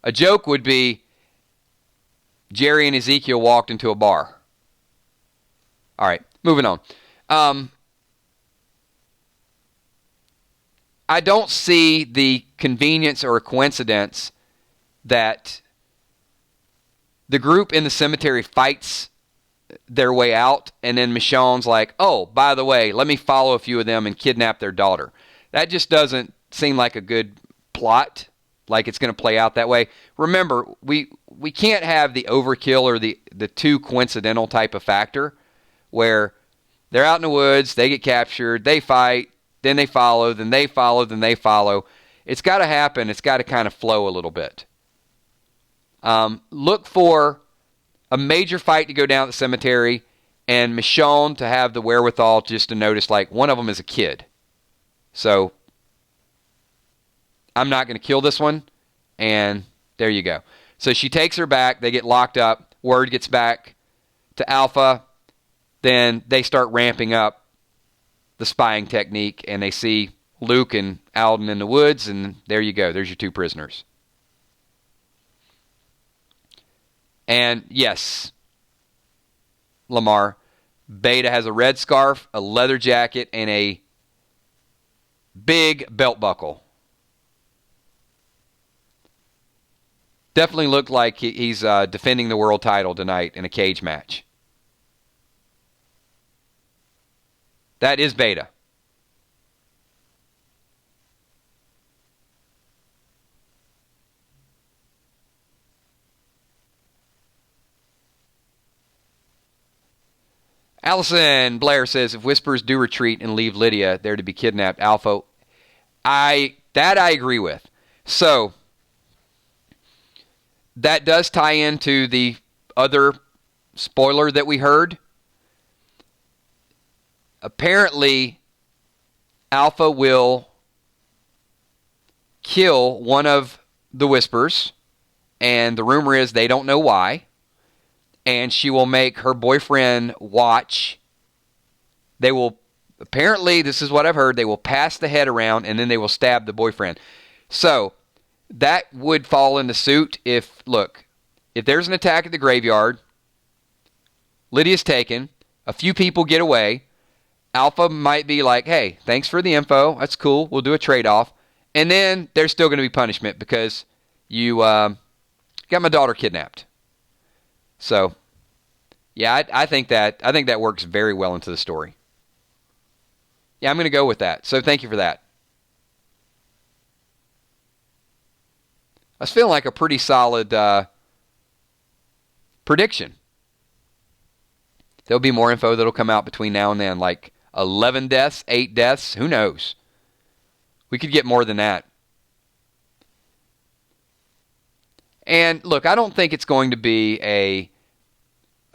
A joke would be Jerry and Ezekiel walked into a bar. All right, moving on. I don't see the convenience or coincidence that the group in the cemetery fights their way out, and then Michonne's like, oh, by the way, let me follow a few of them and kidnap their daughter. That just doesn't seem like a good plot, like it's going to play out that way. Remember, we can't have the overkill or the too coincidental type of factor where they're out in the woods, they get captured, they fight, then they follow, then they follow, then they follow. It's got to happen. It's got to kind of flow a little bit. Look for a major fight to go down at the cemetery and Michonne to have the wherewithal just to notice, like, one of them is a kid. So I'm not going to kill this one, and there you go. So she takes her back. They get locked up. Word gets back to Alpha. Then they start ramping up the spying technique, and they see Luke and Alden in the woods, and there you go. There's your two prisoners. And yes, Lamar, Beta has a red scarf, a leather jacket, and a big belt buckle. Definitely looked like he's defending the world title tonight in a cage match. That is Beta. Allison Blair says, if Whispers do retreat and leave Lydia there to be kidnapped, Alpha, I agree with. So, that does tie into the other spoiler that we heard. Apparently, Alpha will kill one of the Whispers, and the rumor is they don't know why. And she will make her boyfriend watch. They will, apparently, this is what I've heard, they will pass the head around and then they will stab the boyfriend. So, that would fall into suit if there's an attack at the graveyard, Lydia's taken, a few people get away, Alpha might be like, hey, thanks for the info, that's cool, we'll do a trade-off. And then there's still going to be punishment because you got my daughter kidnapped. So, yeah, I think that works very well into the story. Yeah, I'm going to go with that. So thank you for that. I was feeling like a pretty solid prediction. There'll be more info that'll come out between now and then, like 11 deaths, 8 deaths, who knows? We could get more than that. And look, I don't think it's going to be a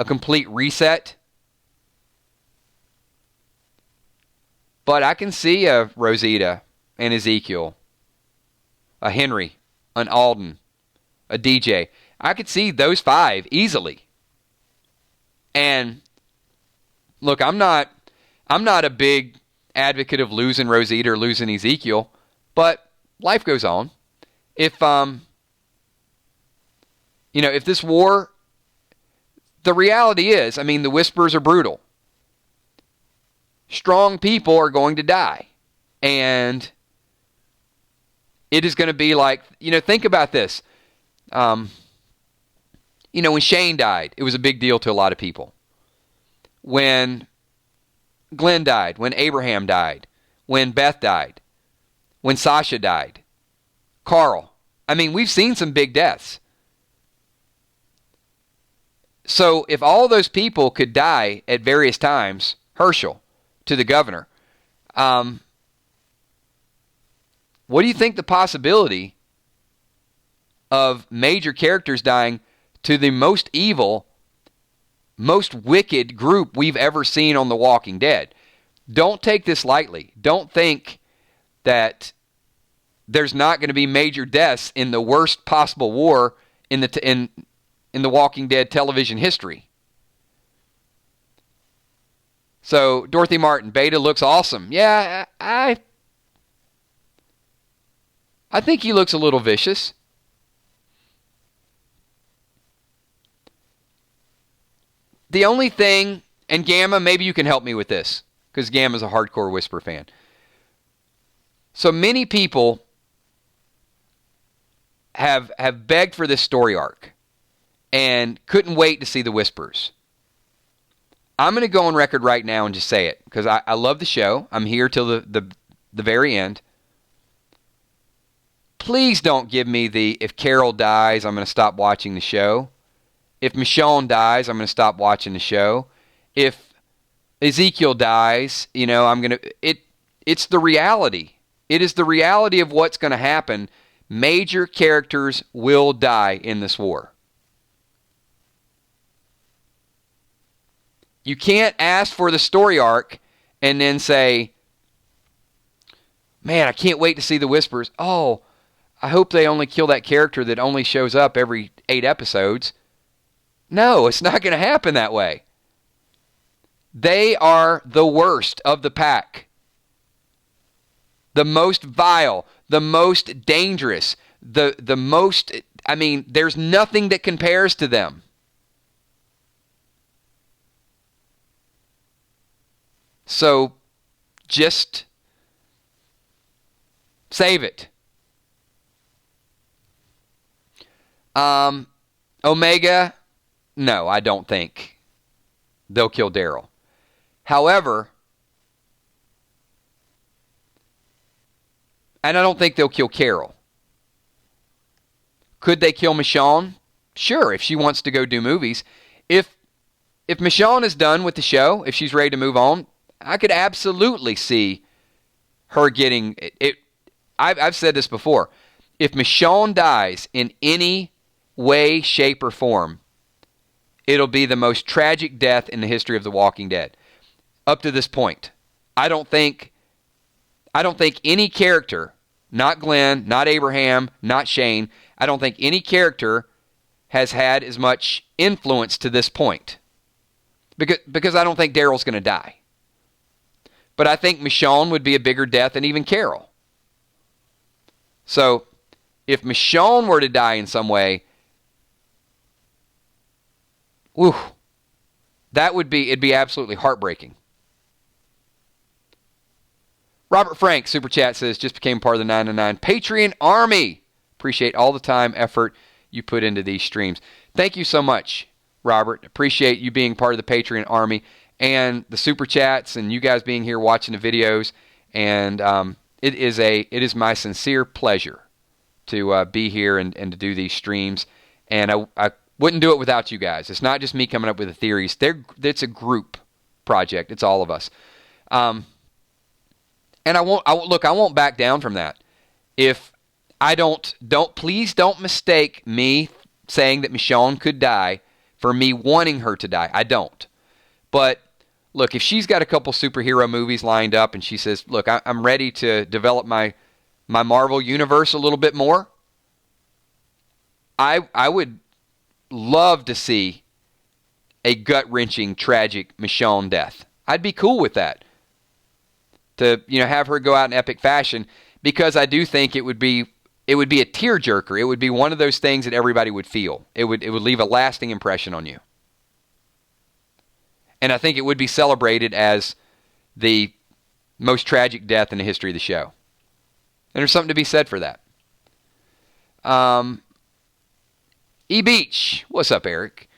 complete reset. But I can see a Rosita, an Ezekiel, a Henry, an Alden, a DJ. I could see those 5 easily. And look, I'm not a big advocate of losing Rosita or losing Ezekiel, but life goes on. If if this war, the reality is, I mean, the Whispers are brutal. Strong people are going to die. And it is going to be like, think about this. when Shane died, it was a big deal to a lot of people. When Glenn died, when Abraham died, when Beth died, when Sasha died, Carl. I mean, we've seen some big deaths. So if all those people could die at various times, Herschel to the governor, what do you think the possibility of major characters dying to the most evil, most wicked group we've ever seen on The Walking Dead? Don't take this lightly. Don't think that there's not going to be major deaths in the worst possible war in the Walking Dead television history. So, Dorothy Martin, Beta looks awesome. Yeah, I think he looks a little vicious. The only thing, and Gamma, maybe you can help me with this, because Gamma's a hardcore Whisper fan. So many people have begged for this story arc and couldn't wait to see the Whispers. I'm going to go on record right now and just say it, because I love the show. I'm here till the very end. Please don't give me if Carol dies, I'm going to stop watching the show. If Michonne dies, I'm going to stop watching the show. If Ezekiel dies, it's the reality. It is the reality of what's going to happen. Major characters will die in this war. You can't ask for the story arc and then say, man, I can't wait to see the Whispers. Oh, I hope they only kill that character that only shows up every 8 episodes. No, it's not going to happen that way. They are the worst of the pack. The most vile, the most dangerous, the most, there's nothing that compares to them. So, just save it. Omega, no, I don't think they'll kill Daryl. However, and I don't think they'll kill Carol. Could they kill Michonne? Sure, if she wants to go do movies. If Michonne is done with the show, if she's ready to move on, I could absolutely see her getting it. I've said this before. If Michonne dies in any way, shape, or form, it'll be the most tragic death in the history of The Walking Dead. Up to this point, I don't think any character, not Glenn, not Abraham, not Shane, I don't think any character has had as much influence to this point. Because I don't think Daryl's going to die. But I think Michonne would be a bigger death than even Carol. So, if Michonne were to die in some way, it'd be absolutely heartbreaking. Robert Frank, Super Chat, says, just became part of the 999 Patreon Army. Appreciate all the time, effort you put into these streams. Thank you so much, Robert. Appreciate you being part of the Patreon Army and the Super Chats and you guys being here watching the videos. And it is my sincere pleasure to be here and to do these streams. And I wouldn't do it without you guys. It's not just me coming up with the theories. It's a group project. It's all of us. And I won't back down from that. If I please don't mistake me saying that Michonne could die for me wanting her to die. I don't. But look, if she's got a couple superhero movies lined up and she says, look, I'm ready to develop my Marvel universe a little bit more, I would love to see a gut-wrenching, tragic Michonne death. I'd be cool with that. To have her go out in epic fashion, because I do think it would be a tearjerker. It would be one of those things that everybody would feel. It would leave a lasting impression on you. And I think it would be celebrated as the most tragic death in the history of the show. And there's something to be said for that. E. Beach, what's up, Eric?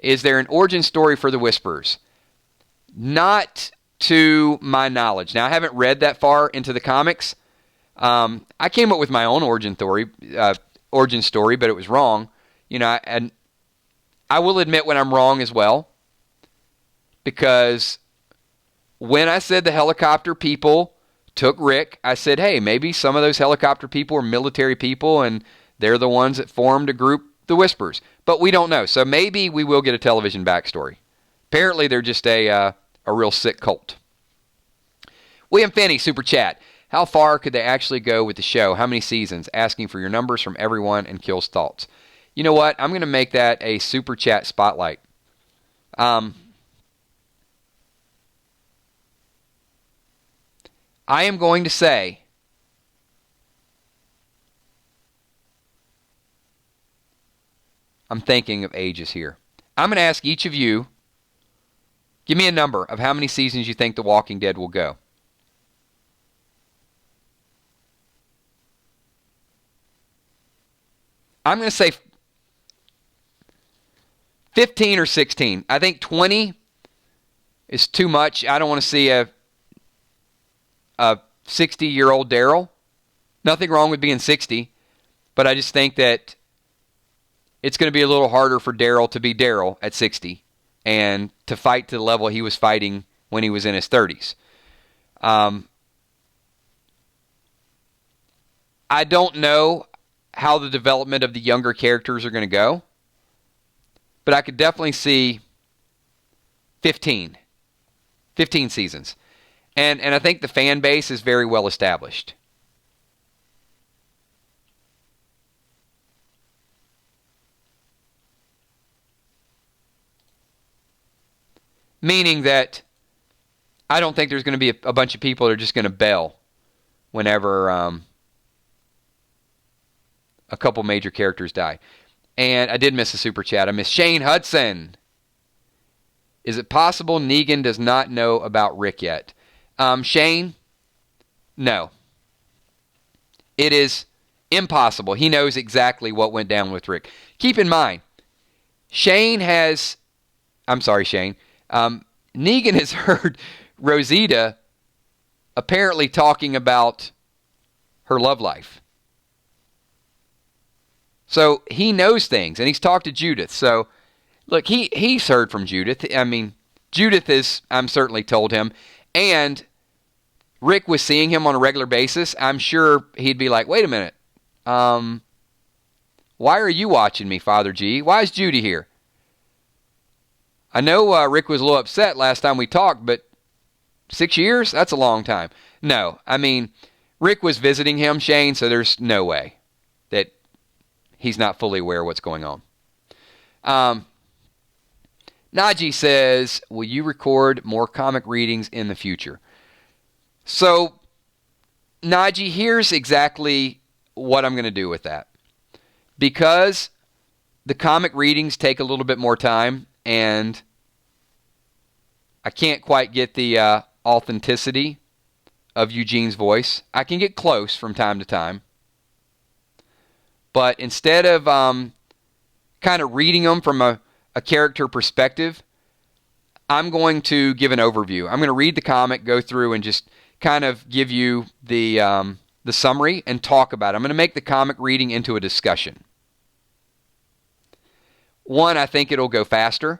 Is there an origin story for the Whisperers? Not to my knowledge. Now, I haven't read that far into the comics. I came up with my own origin story, but it was wrong. And I will admit when I'm wrong as well, because when I said the helicopter people took Rick, I said, hey, maybe some of those helicopter people are military people, and they're the ones that formed a group, the Whisperers. But we don't know, so maybe we will get a television backstory. Apparently, they're just a real sick cult. William Finney, Super Chat. How far could they actually go with the show? How many seasons? Asking for your numbers from everyone and Kill's thoughts. You know what? I'm going to make that a Super Chat spotlight. I am going to say I'm thinking of ages here. I'm going to ask each of you, give me a number of how many seasons you think The Walking Dead will go. I'm going to say 15 or 16. I think 20 is too much. I don't want to see a 60-year-old Daryl. Nothing wrong with being 60, but I just think that it's going to be a little harder for Daryl to be Daryl at 60 and to fight to the level he was fighting when he was in his 30s. I don't know how the development of the younger characters are going to go, but I could definitely see 15 seasons. And I think the fan base is very well established. Meaning that I don't think there's going to be a bunch of people that are just going to bail whenever a couple major characters die. And I did miss a super chat. I missed Shane Hudson. Is it possible Negan does not know about Rick yet? Shane, no. It is impossible. He knows exactly what went down with Rick. Keep in mind, Negan has heard Rosita apparently talking about her love life. So he knows things, and he's talked to Judith. So, look, he's heard from Judith. I mean, Judith is, I'm certainly told him. And Rick was seeing him on a regular basis. I'm sure he'd be like, wait a minute. Why are you watching me, Father G? Why is Judy here? I know Rick was a little upset last time we talked, but 6 years? That's a long time. No, I mean, Rick was visiting him, Shane, so there's no way that he's not fully aware of what's going on. Najee says, will you record more comic readings in the future? So, Najee, here's exactly what I'm going to do with that. Because the comic readings take a little bit more time, and I can't quite get the authenticity of Eugene's voice. I can get close from time to time. But instead of kind of reading them from a character perspective, I'm going to give an overview. I'm going to read the comic, go through, and just kind of give you the summary and talk about it. I'm going to make the comic reading into a discussion. One, I think it'll go faster.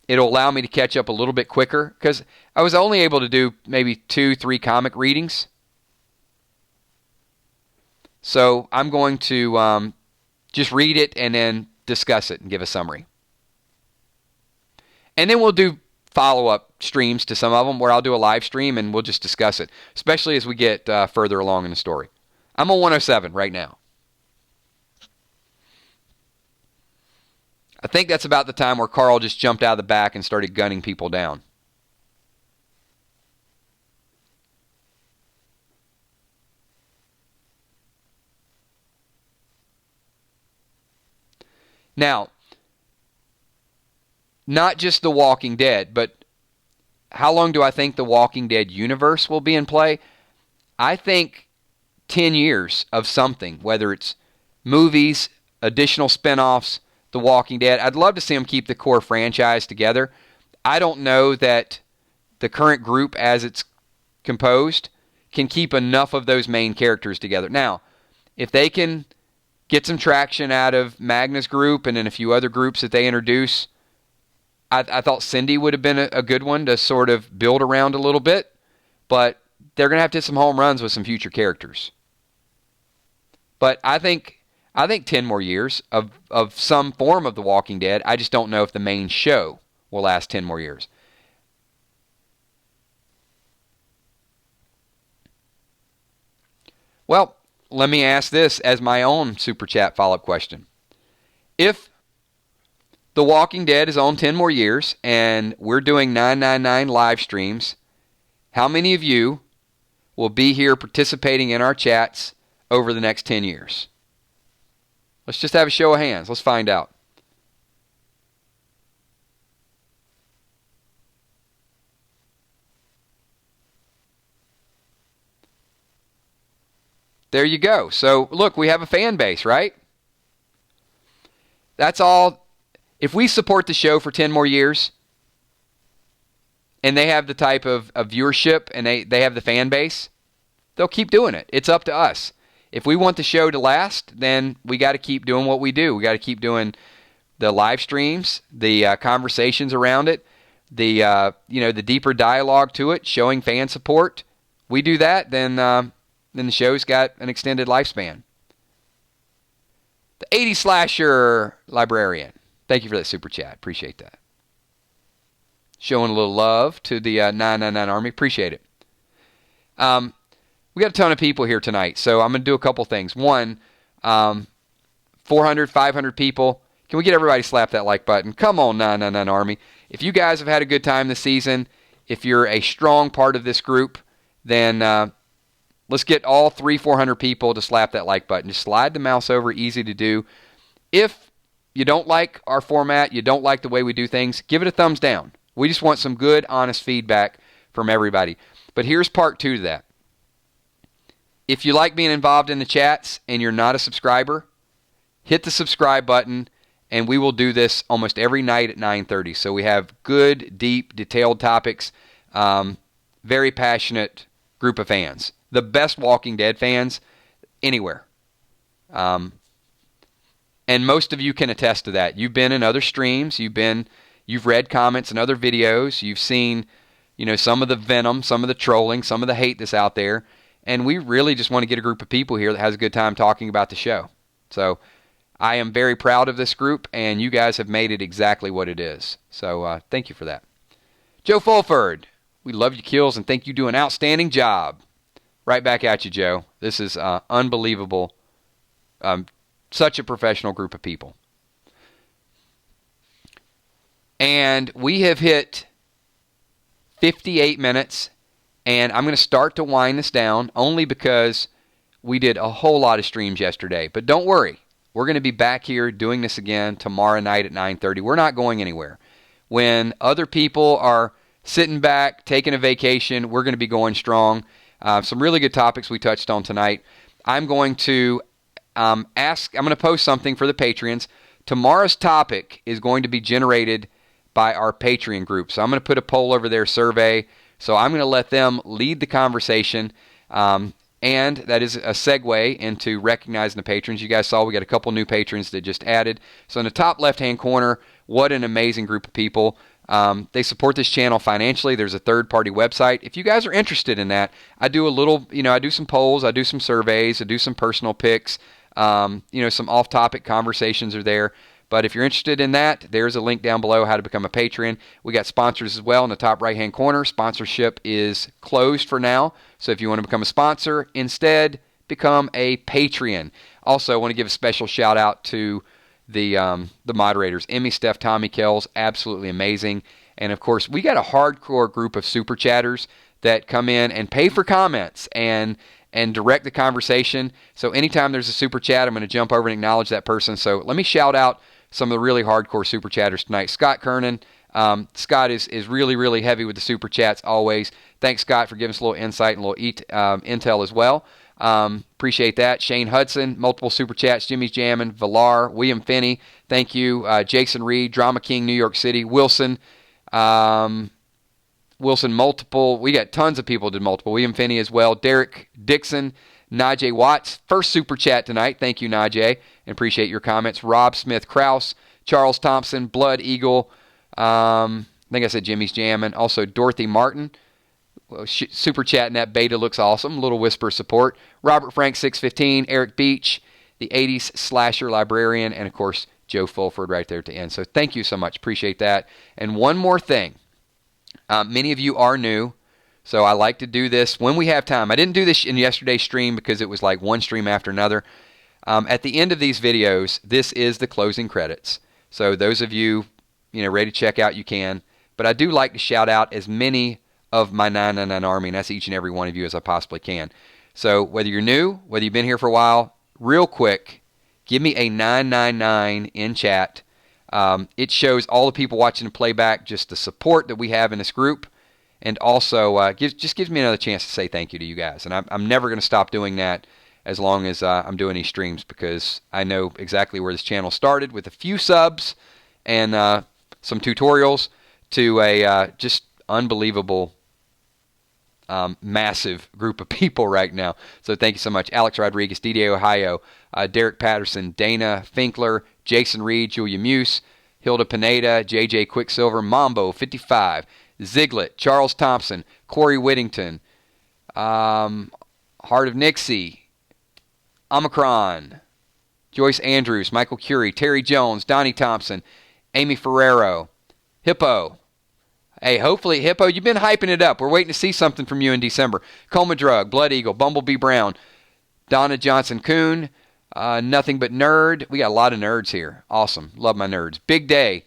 It'll allow me to catch up a little bit quicker because I was only able to do maybe 2-3 comic readings. So I'm going to just read it and then discuss it and give a summary. And then we'll do follow-up streams to some of them where I'll do a live stream and we'll just discuss it, especially as we get further along in the story. I'm on 107 right now. I think that's about the time where Carl just jumped out of the back and started gunning people down. Now, not just The Walking Dead, but how long do I think The Walking Dead universe will be in play? I think 10 years of something, whether it's movies, additional spinoffs, The Walking Dead. I'd love to see them keep the core franchise together. I don't know that the current group as it's composed can keep enough of those main characters together. Now, if they can get some traction out of Magna's group and then a few other groups that they introduce, I thought Cindy would have been a good one to sort of build around a little bit, but they're going to have to hit some home runs with some future characters. But I think 10 more years of some form of The Walking Dead. I just don't know if the main show will last 10 more years. Well, let me ask this as my own Super Chat follow-up question. If The Walking Dead is on 10 more years and we're doing 999 live streams, how many of you will be here participating in our chats over the next 10 years? Let's just have a show of hands. Let's find out. There you go. So, look, we have a fan base, right? That's all. If we support the show for 10 more years, and they have the type of viewership, and they have the fan base, they'll keep doing it. It's up to us. If we want the show to last, then we got to keep doing what we do. We got to keep doing the live streams, the conversations around it, the deeper dialogue to it, showing fan support. We do that, then the show's got an extended lifespan. The 80 Slasher Librarian. Thank you for that super chat. Appreciate that. Showing a little love to the 999 Army. Appreciate it. We got a ton of people here tonight, so I'm going to do a couple things. One, 400, 500 people. Can we get everybody to slap that like button? Come on, 999 Army. If you guys have had a good time this season, if you're a strong part of this group, then let's get all 400 people to slap that like button. Just slide the mouse over, easy to do. If you don't like our format, you don't like the way we do things, give it a thumbs down. We just want some good, honest feedback from everybody. But here's part 2 to that. If you like being involved in the chats and you're not a subscriber, hit the subscribe button, and we will do this almost every night at 9:30. So we have good, deep, detailed topics, very passionate group of fans. The best Walking Dead fans anywhere. And most of you can attest to that. You've been in other streams. You've read comments in other videos. You've seen, some of the venom, some of the trolling, some of the hate that's out there. And we really just want to get a group of people here that has a good time talking about the show. So I am very proud of this group, and you guys have made it exactly what it is. So thank you for that. Joe Fulford, we love your kills and think you do an outstanding job. Right back at you, Joe. This is unbelievable. Such a professional group of people. And we have hit 58 minutes, and I'm going to start to wind this down only because we did a whole lot of streams yesterday. But don't worry. We're going to be back here doing this again tomorrow night at 9:30. We're not going anywhere. When other people are sitting back, taking a vacation, we're going to be going strong. Some really good topics we touched on tonight. I'm going to I'm going to post something for the Patreons. Tomorrow's topic is going to be generated by our Patreon group. So I'm going to put a poll over their survey. So I'm going to let them lead the conversation. And that is a segue into recognizing the patrons. You guys saw we got a couple new patrons that just added. So in the top left-hand corner, what an amazing group of people. They support this channel financially. There's a third-party website. If you guys are interested in that, I do a little, I do some polls, I do some surveys, I do some personal picks. Some off-topic conversations are there. But if you're interested in that, there's a link down below how to become a patron. We got sponsors as well in the top right-hand corner. Sponsorship is closed for now. So if you want to become a sponsor, instead, become a Patreon. Also, I want to give a special shout-out to the moderators. Emmy, Steph, Tommy, Kells, absolutely amazing. And, of course, we got a hardcore group of super chatters that come in and pay for comments and direct the conversation. So anytime there's a super chat, I'm going to jump over and acknowledge that person. So let me shout out some of the really hardcore super chatters tonight. Scott Kernan. Scott is really, really heavy with the super chats always. Thanks, Scott, for giving us a little insight and a little intel as well. Appreciate that. Shane Hudson, multiple super chats. Jimmy's Jammin', Villar, William Finney, thank you. Jason Reed, Drama King, New York City. Wilson, multiple. We got tons of people did multiple. William Finney as well. Derek Dixon, Najee Watts, first super chat tonight. Thank you, Najee, and appreciate your comments. Rob Smith Krause, Charles Thompson, Blood Eagle. I think I said Jimmy's Jammin'. Also, Dorothy Martin. Super chatting that beta looks awesome. Little whisper support. Robert Frank 615, Eric Beach, the 80s slasher librarian, and of course Joe Fulford right there at the end. So thank you so much. Appreciate that. And one more thing. Many of you are new, so I like to do this when we have time. I didn't do this in yesterday's stream because it was like one stream after another. At the end of these videos, this is the closing credits. So those of you, ready to check out, you can. But I do like to shout out as many of my 999 Army, and that's each and every one of you as I possibly can. So whether you're new, whether you've been here for a while, real quick, give me a 999 in chat. It shows all the people watching the playback, just the support that we have in this group, and also gives me another chance to say thank you to you guys. And I'm never going to stop doing that as long as I'm doing these streams, because I know exactly where this channel started with a few subs and some tutorials to a just unbelievable massive group of people right now. So thank you so much. Alex Rodriguez, DDA Ohio, Derek Patterson, Dana Finkler, Jason Reed, Julia Muse, Hilda Pineda, JJ Quicksilver, Mambo 55, Ziglet, Charles Thompson, Corey Whittington, Heart of Nixie, Omicron, Joyce Andrews, Michael Curie, Terry Jones, Donnie Thompson, Amy Ferrero, Hippo. Hey, hopefully, Hippo, you've been hyping it up. We're waiting to see something from you in December. Coma Drug, Blood Eagle, Bumblebee Brown, Donna Johnson-Coon, Nothing But Nerd. We got a lot of nerds here. Awesome. Love my nerds. Big Day,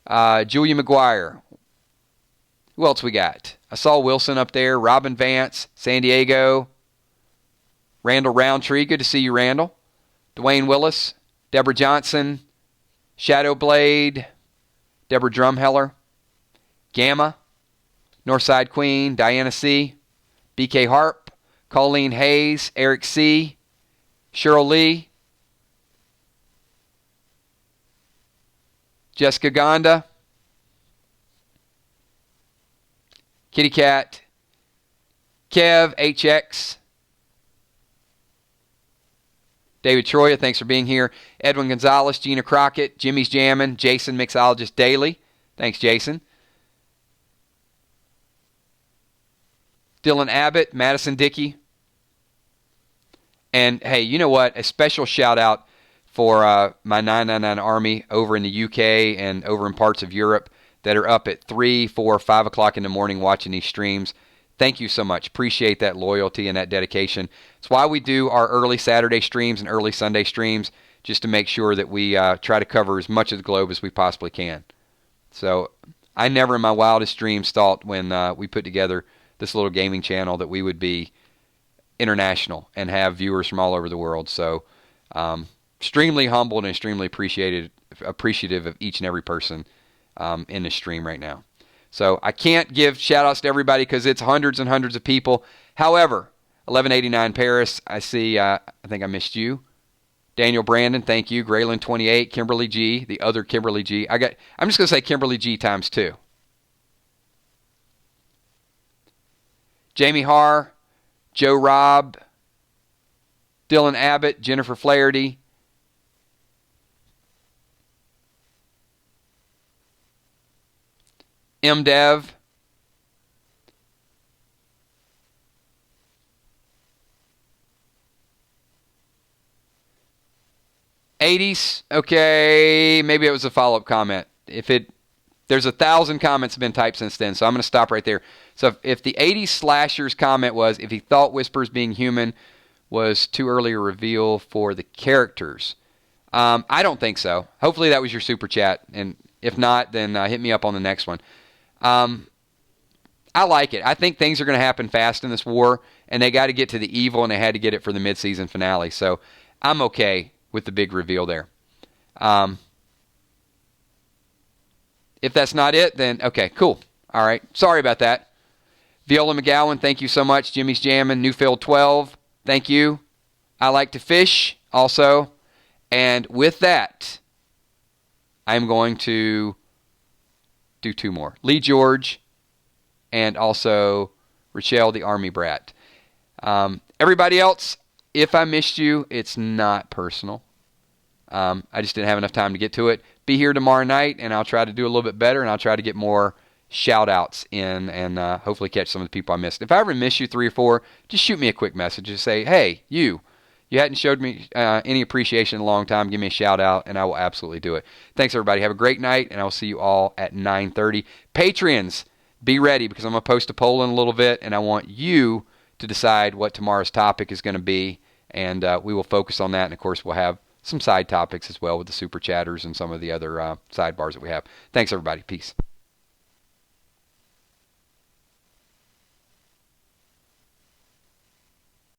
Julia McGuire. Who else we got? I saw Wilson up there. Robin Vance, San Diego. Randall Roundtree. Good to see you, Randall. Dwayne Willis, Deborah Johnson, Shadowblade, Deborah Drumheller. Gamma, Northside Queen, Diana C., BK Harp, Colleen Hayes, Eric C., Cheryl Lee, Jessica Gonda, Kitty Cat, Kev, HX, David Troya, thanks for being here, Edwin Gonzalez, Gina Crockett, Jimmy's Jammin', Jason Mixologist Daily, thanks Jason, Dylan Abbott, Madison Dickey. And, hey, you know what? A special shout-out for my 999 Army over in the UK and over in parts of Europe that are up at 3, 4, 5 o'clock in the morning watching these streams. Thank you so much. Appreciate that loyalty and that dedication. It's why we do our early Saturday streams and early Sunday streams, just to make sure that we try to cover as much of the globe as we possibly can. So I never in my wildest dreams thought when we put together this little gaming channel that we would be international and have viewers from all over the world. So extremely humbled and extremely appreciative of each and every person in the stream right now. So I can't give shout outs to everybody because it's hundreds and hundreds of people. However, 1189 Paris, I see, I think I missed you. Daniel Brandon, thank you. Graylin 28, Kimberly G, the other Kimberly G. I'm just going to say Kimberly G times 2. Jamie Haar, Joe Robb, Dylan Abbott, Jennifer Flaherty, M. Dev, '80s. Okay, maybe it was a follow-up comment. There's 1,000 comments have been typed since then, so I'm going to stop right there. So if the 80s slashers comment was, if he thought Whispers being human was too early a reveal for the characters, I don't think so. Hopefully that was your super chat, and if not, then hit me up on the next one. I like it. I think things are going to happen fast in this war, and they got to get to the evil, and they had to get it for the mid-season finale. So I'm okay with the big reveal there. If that's not it, then okay, cool. All right. Sorry about that. Viola McGowan, thank you so much. Jimmy's Jammin', Newfield 12. Thank you. I like to fish also. And with that, I'm going to do 2 more. Lee George and also Rochelle the Army Brat. Everybody else, if I missed you, it's not personal. I just didn't have enough time to get to it. Be here tomorrow night, and I'll try to do a little bit better, and I'll try to get more shout-outs in and hopefully catch some of the people I missed. If I ever miss you 3 or 4, just shoot me a quick message. Just say, hey, you hadn't showed me any appreciation in a long time. Give me a shout-out, and I will absolutely do it. Thanks, everybody. Have a great night, and I will see you all at 9:30. Patreons, be ready, because I'm going to post a poll in a little bit, and I want you to decide what tomorrow's topic is going to be, and we will focus on that. And, of course, we'll have some side topics as well with the super chatters and some of the other sidebars that we have. Thanks, everybody. Peace.